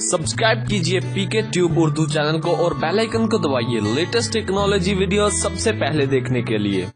Subscribe कीजिए पीके tube Urdu channel को और बेल आइकन को दबाइए लेटेस्ट टेक्नोलॉजी वीडियो सबसे पहले देखने के लिए।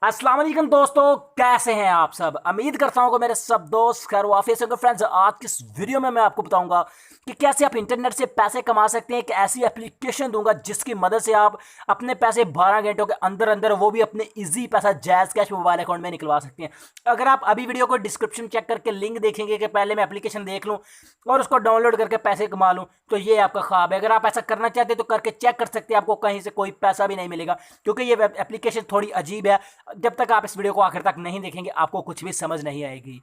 अस्सलाम वालेकुम दोस्तों, कैसे हैं आप सब। उम्मीद करता हूं कि मेरे सब दोस्त खैर वाफियत से होंगे। फ्रेंड्स, आज की इस वीडियो में मैं आपको बताऊंगा कि कैसे आप इंटरनेट से पैसे कमा सकते हैं। एक ऐसी एप्लीकेशन दूंगा जिसकी मदद से आप अपने पैसे 12 घंटों के अंदर अंदर वो भी अपने इजी पैसा जैज़ कैश मोबाइल अकाउंट में निकलवा सकते हैं। अगर आप अभी वीडियो को डिस्क्रिप्शन चेक करके लिंक देखेंगे कि पहले मैं एप्लीकेशन देख लूँ और उसको डाउनलोड करके पैसे कमा लूँ, तो ये आपका ख्वाब है। अगर आप ऐसा करना चाहते हैं तो करके चेक कर सकते हैं, आपको कहीं से कोई पैसा भी नहीं मिलेगा क्योंकि ये एप्लीकेशन थोड़ी अजीब है। जब तक आप इस वीडियो को आखिर तक नहीं देखेंगे आपको कुछ भी समझ नहीं आएगी।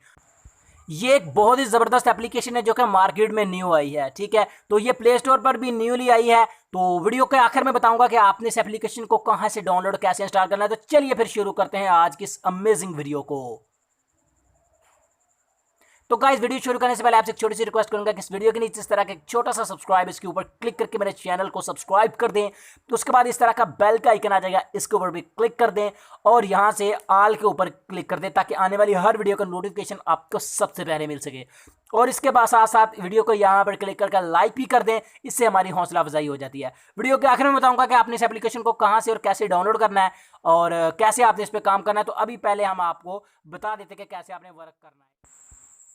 ये एक बहुत ही ज़बरदस्त एप्लीकेशन है जो कि मार्केट में न्यू आई है, ठीक है। तो ये प्ले स्टोर पर भी न्यूली आई है। तो वीडियो के आखिर में बताऊंगा कि आपने इस एप्लीकेशन को कहां से डाउनलोड कैसे इंस्टॉल करना है। तो चलिए फिर शुरू करते हैं आज की इस अमेजिंग वीडियो को। तो गाइस, वीडियो शुरू करने से पहले आपसे एक छोटी सी रिक्वेस्ट करूंगा कि इस वीडियो के नीचे इस तरह का एक छोटा सा सब्सक्राइब इसके ऊपर क्लिक करके मेरे चैनल को सब्सक्राइब कर दें। तो उसके बाद इस तरह का बेल का आइकन आ जाएगा, इसके ऊपर भी क्लिक कर दें और यहां से ऑल के ऊपर क्लिक कर दें ताकि आने वाली हर वीडियो का नोटिफिकेशन आपको सबसे पहले मिल सके। और इसके बाद साथ साथ वीडियो को यहाँ पर क्लिक करके लाइक भी कर दें, इससे हमारी हौसला अफजाई हो जाती है। वीडियो के आखिर में बताऊंगा कि आपने इस एप्लीकेशन को कहाँ से और कैसे डाउनलोड करना है और कैसे आपने इस पर काम करना है। तो अभी पहले हम आपको बता देते कि कैसे आपने वर्क करना है।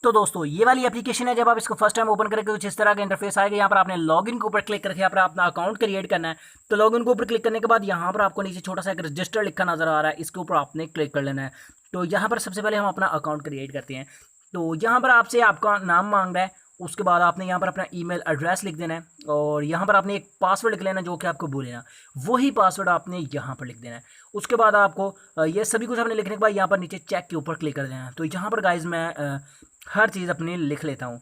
तो दोस्तों, ये वाली एप्लीकेशन है। जब आप इसको फर्स्ट टाइम ओपन करेंगे कुछ इस तरह का इंटरफेस आएगा। यहाँ पर आपने लॉगिन के ऊपर क्लिक करके यहाँ पर अपना अकाउंट क्रिएट करना है। तो लॉगिन के ऊपर क्लिक करने के बाद यहाँ पर आपको नीचे छोटा सा एक रजिस्टर लिखा नजर आ रहा है, इसके ऊपर आपने क्लिक कर लेना है। तो यहाँ पर सबसे पहले हम अपना अकाउंट क्रिएट करते हैं। तो यहाँ पर आपसे आपका नाम मांग रहा है, उसके बाद आपने यहाँ पर अपना ईमेल एड्रेस लिख देना है और यहाँ पर आपने एक पासवर्ड लिख लेना जो कि आपको भूलेना, वही पासवर्ड आपने यहाँ पर लिख देना है। उसके बाद आपको ये सभी कुछ आपने लिखने के बाद यहाँ पर नीचे चेक के ऊपर क्लिक कर देना है। तो यहाँ पर गाइज मैं हर चीज़ अपनी लिख लेता हूँ।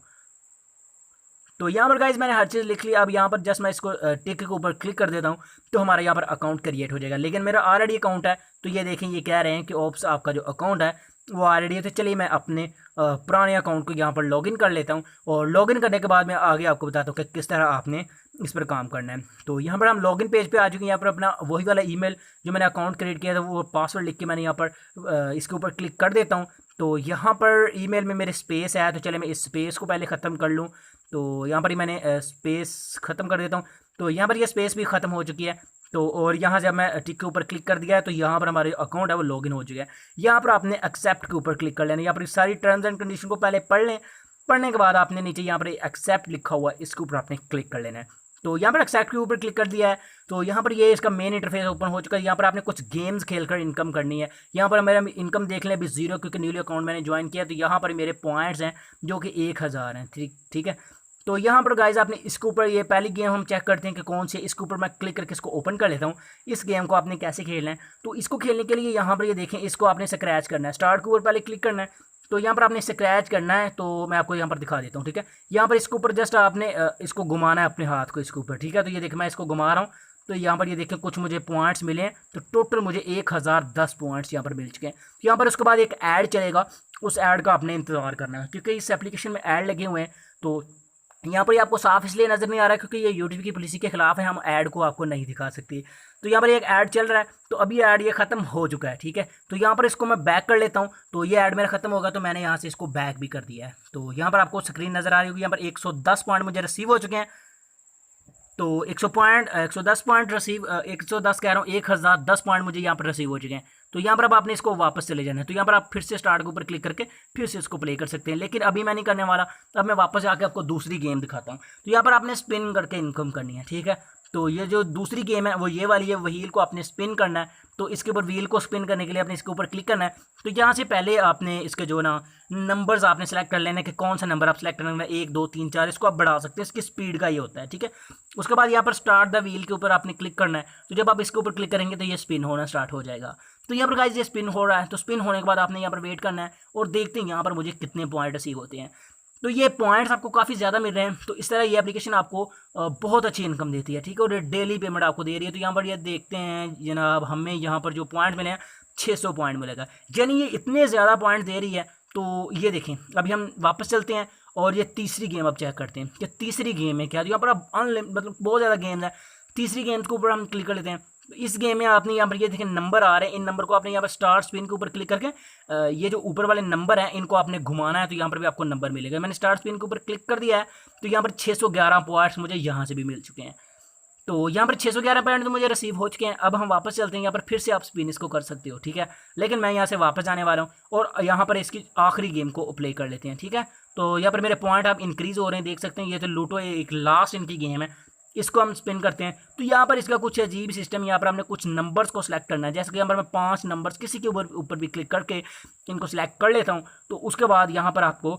तो यहाँ पर गाइज मैंने हर चीज़ लिख ली। अब यहाँ पर जस्ट मैं इसको टिक के ऊपर क्लिक कर देता हूँ तो हमारा यहाँ पर अकाउंट क्रिएट हो जाएगा। लेकिन मेरा ऑलरेडी अकाउंट है, तो ये देखें ये कह रहे हैं कि ओप्स आपका जो अकाउंट है वो ऑलरेडी है। तो चलिए मैं अपने पुराने अकाउंट को यहाँ पर लॉगिन कर लेता हूँ और लॉगिन करने के बाद मैं आगे आपको बताता हूँ कि किस तरह आपने इस पर काम करना है। तो यहाँ पर हम लॉगिन पेज पे आ चुके हैं। यहाँ पर अपना वही वाला ईमेल जो मैंने अकाउंट क्रिएट किया था वो पासवर्ड लिख के मैंने यहाँ पर इसके ऊपर क्लिक कर देता हूँ। तो यहाँ पर ईमेल में मेरे स्पेस है, तो चले मैं इस स्पेस को पहले ख़त्म कर लूँ। तो यहाँ पर ही मैंने स्पेस ख़त्म कर देता हूँ। तो यहाँ पर ये स्पेस भी ख़त्म हो चुकी है। तो और यहाँ जब मैं टिक के ऊपर क्लिक कर दिया है तो यहाँ पर हमारे अकाउंट है वो लॉगिन हो चुका है। यहाँ पर आपने एक्सेप्ट के ऊपर क्लिक कर लेना। यहाँ पर सारी टर्म्स एंड कंडीशन को पहले पढ़ लें। पढ़ने के बाद आपने नीचे यहाँ पर एक्सेप्ट लिखा हुआ है, इसके ऊपर आपने क्लिक कर लेना है। तो यहाँ पर एक्सेप्ट के ऊपर क्लिक कर दिया है। तो यहाँ पर ये इसका मेन इंटरफेस ओपन हो चुका है। यहाँ पर आपने कुछ गेम्स खेलकर इनकम करनी है। यहाँ पर मेरा इनकम देख लें अभी 0 क्योंकि न्यूली अकाउंट मैंने ज्वाइन किया। तो यहाँ पर मेरे पॉइंट्स हैं जो कि 1000 हैं, ठीक है। तो यहाँ पर गाइज आपने इसके ऊपर ये पहली गेम हम चेक करते हैं कि कौन सी। इसके ऊपर मैं क्लिक करके इसको ओपन कर लेता हूँ। इस गेम को आपने कैसे खेलना है, तो इसको खेलने के लिए यहाँ पर ये देखें इसको आपने स्क्रैच करना है। स्टार्ट के ऊपर पहले क्लिक करना है। तो यहाँ पर आपने स्क्रैच करना है। तो मैं आपको यहाँ पर दिखा देता हूँ, ठीक है। यहाँ पर इसके ऊपर जस्ट आपने इसको घुमाना है अपने हाथ को इसके ऊपर, ठीक है। तो ये देखिए मैं इसको घुमा रहा हूँ। तो यहाँ पर ये देखें कुछ मुझे पॉइंट्स मिले हैं। तो टोटल मुझे 1010 पॉइंट्स यहाँ पर मिल चुके हैं। तो यहाँ पर उसके बाद एक ऐड चलेगा, उस ऐड का आपने इंतजार करना है क्योंकि इस एप्लीकेशन में ऐड लगे हुए हैं। तो यहाँ पर आपको साफ इसलिए नज़र नहीं आ रहा है क्योंकि ये यूट्यूब की पॉलिसी के खिलाफ है, हम ऐड को आपको नहीं दिखा सकते। तो यहाँ पर एक ऐड चल रहा है, तो अभी ऐड ये ख़त्म हो चुका है, ठीक है। तो यहाँ पर इसको मैं बैक कर लेता हूँ। तो ये ऐड मेरा ख़त्म होगा तो मैंने यहाँ से इसको बैक भी कर दिया है। तो यहाँ पर आपको स्क्रीन नज़र आ रही होगी। यहाँ पर 110 पॉइंट मुझे रिसीव हो चुके हैं। तो 110 पॉइंट रिसीव 110 कह रहा हूँ 1010 पॉइंट मुझे यहाँ पर रिसीव हो चुके हैं। तो यहाँ पर अब आपने इसको वापस चले जाना है। तो यहाँ पर आप फिर से स्टार्ट के ऊपर क्लिक करके फिर से इसको प्ले कर सकते हैं, लेकिन अभी मैं नहीं करने वाला। अब मैं वापस जाके आपको दूसरी गेम दिखाता हूँ। तो यहाँ पर आपने स्पिन करके इनकम करनी है, ठीक है। तो ये जो दूसरी गेम है वो ये वाली है, व्हील को आपने स्पिन करना है। तो इसके ऊपर व्हील को स्पिन करने के लिए आपने इसके ऊपर क्लिक करना है। तो यहाँ से पहले आपने इसके जो ना नंबर्स आपने सेलेक्ट कर लेना है कि कौन सा नंबर आप सेलेक्ट करना है, 1 2 3 4, इसको आप बढ़ा सकते हैं, इसकी स्पीड का ये होता है, ठीक है। उसके बाद यहाँ पर स्टार्ट द व्हील के ऊपर आपने क्लिक करना है। तो जब आप इसके ऊपर क्लिक करेंगे तो ये स्पिन होना स्टार्ट हो जाएगा। तो यहाँ पर गाइस ये स्पिन हो रहा है। तो स्पिन होने के बाद आपने यहाँ पर वेट करना है और देखते हैं यहाँ पर मुझे कितने पॉइंट रिसीव होते हैं। तो ये पॉइंट्स आपको काफ़ी ज़्यादा मिल रहे हैं। तो इस तरह ये एप्लीकेशन आपको बहुत अच्छी इनकम देती है, ठीक है। और डेली पेमेंट आपको दे रही है। तो यहाँ पर ये देखते हैं जनाब, हमें यहाँ पर जो पॉइंट मिले हैं 600 पॉइंट मिलेगा, यानी ये इतने ज़्यादा पॉइंट दे रही है। तो ये देखें अभी हम वापस चलते हैं और ये तीसरी गेम अब चेक करते हैं कि तीसरी गेम है क्या। तो यहाँ पर अब मतलब बहुत ज़्यादा गेम्स है। तीसरी गेम के ऊपर हम क्लिक कर लेते हैं। तो इस गेम में आपने यहाँ पर ये देखें नंबर आ रहे हैं, इन नंबर को आपने यहाँ पर स्टार्ट स्पिन के ऊपर क्लिक करके ये जो ऊपर वाले नंबर हैं इनको आपने घुमाना है, तो यहाँ पर भी आपको नंबर मिलेगा। मैंने स्टार्ट स्पिन के ऊपर क्लिक कर दिया है, तो यहाँ पर 611 पॉइंट्स मुझे यहाँ से भी मिल चुके हैं। तो यहाँ पर 611 पॉइंट तो मुझे रिसीव हो चुके हैं। अब हम वापस चलते हैं, यहाँ पर फिर से आप स्पिन इसको कर सकते हो, ठीक है। लेकिन मैं यहाँ से वापस जाने वाला हूँ और यहाँ पर इसकी आखिरी गेम को प्ले कर लेते हैं, ठीक है। तो यहाँ पर मेरे पॉइंट आप इंक्रीज हो रहे हैं, देख सकते हैं। ये तो लूटो एक लास्ट इनकी गेम है, इसको हम स्पिन करते हैं। तो यहाँ पर इसका कुछ अजीब सिस्टम, यहाँ पर हमने कुछ नंबर्स को सिलेक्ट करना है। जैसे कि यहाँ पर मैं 5 नंबर्स किसी के ऊपर भी क्लिक करके इनको सिलेक्ट कर लेता हूँ, तो उसके बाद यहाँ पर आपको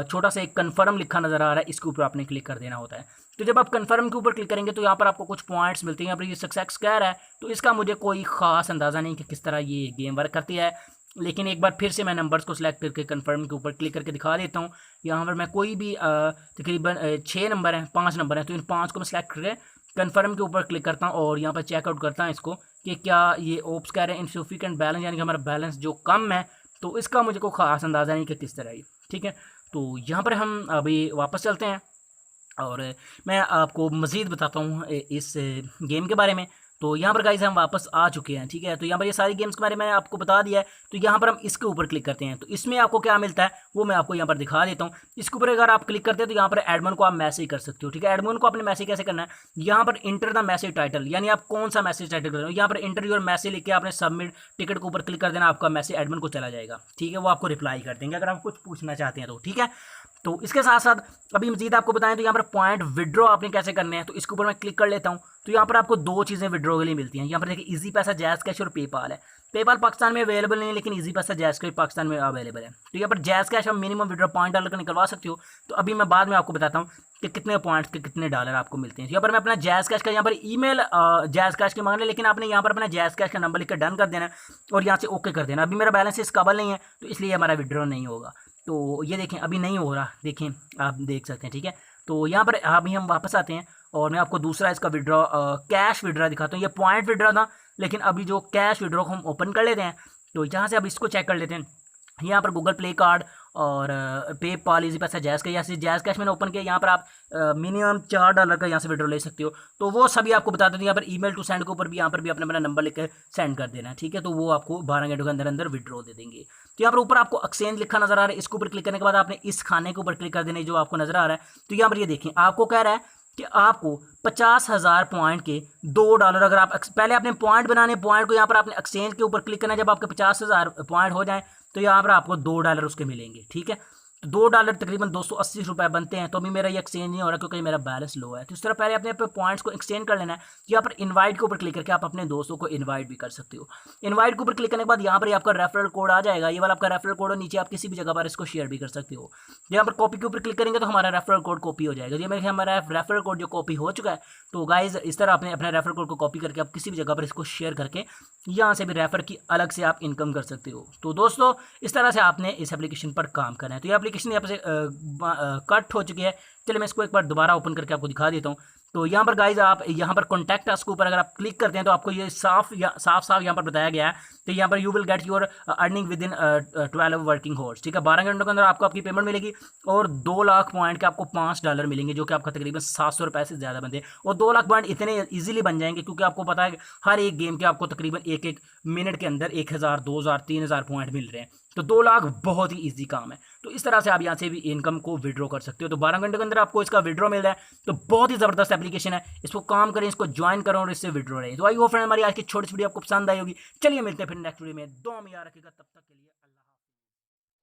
छोटा सा एक कन्फर्म लिखा नजर आ रहा है, इसके ऊपर आपने क्लिक कर देना होता है। तो जब आप कन्फर्म के ऊपर क्लिक करेंगे तो यहाँ पर आपको कुछ पॉइंट्स मिलते हैं। यहाँ पर ये सक्सेस कह रहा है, तो इसका मुझे कोई ख़ास अंदाज़ा नहीं कि किस तरह ये गेम वर्क करती है। लेकिन एक बार फिर से मैं नंबर्स को सिलेक्ट करके कन्फर्म के ऊपर क्लिक करके दिखा देता हूँ। यहाँ पर मैं कोई भी तकरीबन 6 नंबर हैं, 5 नंबर हैं, तो इन 5 को मैं सिलेक्ट करके कन्फर्म के ऊपर क्लिक करता हूँ और यहाँ पर चेकआउट करता हूँ इसको कि क्या ये ओप्स कह रहे हैं इनसफिशिएंट बैलेंस, यानी कि हमारा बैलेंस जो कम है, तो इसका मुझे कोई ख़ास अंदाज़ा नहीं कि किस तरह ही, ठीक है। तो यहाँ पर हम अभी वापस चलते हैं और मैं आपको मज़ीद बताता हूँ इस गेम के बारे में। तो यहाँ पर गाइस हम वापस आ चुके हैं, ठीक है। तो यहाँ पर ये सारी गेम्स के बारे में मैंने आपको बता दिया है। तो यहाँ पर हम इसके ऊपर क्लिक करते हैं, तो इसमें आपको क्या मिलता है वो मैं आपको यहाँ पर दिखा देता हूँ। इसके ऊपर अगर आप क्लिक करते हैं तो यहाँ पर एडमिन को आप मैसेज कर सकते हो, ठीक है। एडमिन को आपने मैसेज कैसे करना है, यहाँ पर इंटर द मैसेज टाइटल, यानी आप कौन सा मैसेज टाइटल कर रहे हो, यहाँ पर इंटर योर मैसेज लिख के आपने सबमिट टिकट के ऊपर क्लिक कर देना, आपका मैसेज एडमिन को चला जाएगा, ठीक है। वो आपको रिप्लाई कर देंगे अगर आप कुछ पूछना चाहते हैं तो, ठीक है। तो इसके साथ साथ अभी मजीद आपको बताएं तो यहाँ पर पॉइंट विड्रॉ आपने कैसे करने हैं, तो इसके ऊपर मैं क्लिक कर लेता हूँ। तो यहाँ पर आपको 2 चीज़ें विड्रॉ के लिए मिलती हैं। यहाँ पर देखिए इजी पैसा, जैज़ कैश और पेपाल है। पेपाल पाकिस्तान में अवेलेबल नहीं है, लेकिन इजी पैसा, जैज़ कैश पाकिस्तान में अवेलेबल है। तो यहाँ पर जैज़ कैश आप मिनिमम विड्रॉ $5 का निकलवा सकते हो। तो अभी मैं बाद में आपको बताता हूँ कि कितने पॉइंट्स के कितने डॉलर आपको मिलते हैं। यहाँ पर मैं अपना जैज़ कैश का यहाँ पर ईमेल जैज़ कैश के मांगने, लेकिन आपने यहाँ पर अपना जैज़ कैश का नंबर लिखकर डन कर देना और यहाँ से ओके कर देना। अभी मेरा बैलेंस इस काबल नहीं है, तो इसलिए हमारा विड्रॉ नहीं होगा। तो ये देखें अभी नहीं हो रहा, देखें आप देख सकते हैं, ठीक है। तो यहाँ पर अभी हम वापस आते हैं और मैं आपको दूसरा इसका विड्रॉ कैश विड्रॉ दिखाता हूँ। ये पॉइंट विड्रॉ था, लेकिन अभी जो कैश विड्रॉ को हम ओपन कर लेते हैं, तो यहाँ से अब इसको चेक कर लेते हैं। यहाँ पर गूगल प्ले कार्ड और पेपाल, इजी पैसा, जैज़ कैश, या जैज़ कैश मैंने ओपन किया। यहाँ पर आप मिनिमम $4 का यहाँ से विड्रॉ ले सकते हो। तो वो सभी आपको बता देते हैं। यहाँ पर ईमेल टू सेंड के ऊपर भी यहाँ पर भी अपना नंबर लिख कर सेंड कर देना है, ठीक है। तो वो आपको 12 घंटों के अंदर अंदर विड्रॉ दे देंगे। तो यहाँ पर ऊपर आपको एक्सचेंज लिखा नजर आ रहा है, इसके ऊपर क्लिक करने के बाद आपने इस खाने के ऊपर क्लिक कर देना जो आपको नजर आ रहा है। तो यहाँ पर ये देखें आपको कह रहा है कि आपको 50,000 पॉइंट के $2, अगर आप पहले आपने पॉइंट बनाने, पॉइंट को यहाँ पर आपने एक्सचेंज के ऊपर क्लिक करना है। जब आपके 50,000 पॉइंट हो जाए तो यहाँ पर आपको $2 उसके मिलेंगे, ठीक है। तो $2 तकरीबन 280 रुपये बनते हैं। तो अभी मेरा ये एक्सचेंज नहीं हो रहा क्योंकि मेरा बैलेंस लो है। तो इस तरह पहले अपने पॉइंट्स को एक्सचेंज कर लेना है। यहाँ पर इनवाइट के ऊपर क्लिक करके आप अपने दोस्तों को इनवाइट भी कर सकते हो। इनवाइट के ऊपर क्लिक करने के बाद यहाँ पर आपका रेफरल कोड आ जाएगा, ये वाला आपका रेफरल कोड, और नीचे आप किसी भी जगह पर इसको शेयर भी कर सकते हो। यहाँ पर कॉपी के ऊपर क्लिक करेंगे तो हमारा रेफरल कोड कॉपी हो जाएगा। ये मेरे हमारा रेफरल कोड जो कॉपी हो चुका है। तो गाइज इस तरह आपने अपने रेफरल कोड को कॉपी करके आप किसी भी जगह पर इसको शेयर करके यहाँ से भी रेफर की अलग से आप इनकम कर सकते हो। तो दोस्तों इस तरह से आपने इस एप्लीकेशन पर काम करना है। तो ये एप्लीकेशन यहाँ से कट हो चुकी है। चलिए मैं इसको एक बार दोबारा ओपन करके आपको दिखा देता हूँ। तो यहाँ पर गाइज आप यहाँ पर कॉन्टैक्ट अस के ऊपर अगर आप क्लिक करते हैं तो आपको ये साफ यहाँ पर बताया गया है। तो यहाँ पर you will get your earning with in 12 working horse, ठीक है। 12 घंटों के अंदर आपको आपकी पेमेंट मिलेगी और 2 लाख पॉइंट के आपको $5 मिलेंगे, जो कि आपका तकरीबन 700 रुपये से ज़्यादा बनते हैं। और 2 लाख पॉइंट इतने ईजिली बन जाएंगे क्योंकि आपको पता है कि हर एक गेम के आपको तकरीबन एक मिनट के अंदर 1000, 2000, 3000 पॉइंट मिल रहे हैं। तो 2 लाख बहुत ही ईजी काम है। तो इस तरह से आप यहाँ से भी इनकम को विड्रॉ कर सकते हो। तो 12 घंटे के अंदर आपको इसका विड्रॉ मिल रहा है। तो बहुत ही ज़बरदस्त एप्लीकेशन है, इसको काम करें, इसको ज्वाइन करो और इससे विड्रॉ रहे। तो आई होप फ्रेंड हमारी आज की छोटी सी वीडियो आपको पसंद आई होगी। चलिए मिलते हैं फिर नेक्स्ट वीडियो में। दुआ में याद रखिएगा, तब तक के लिए।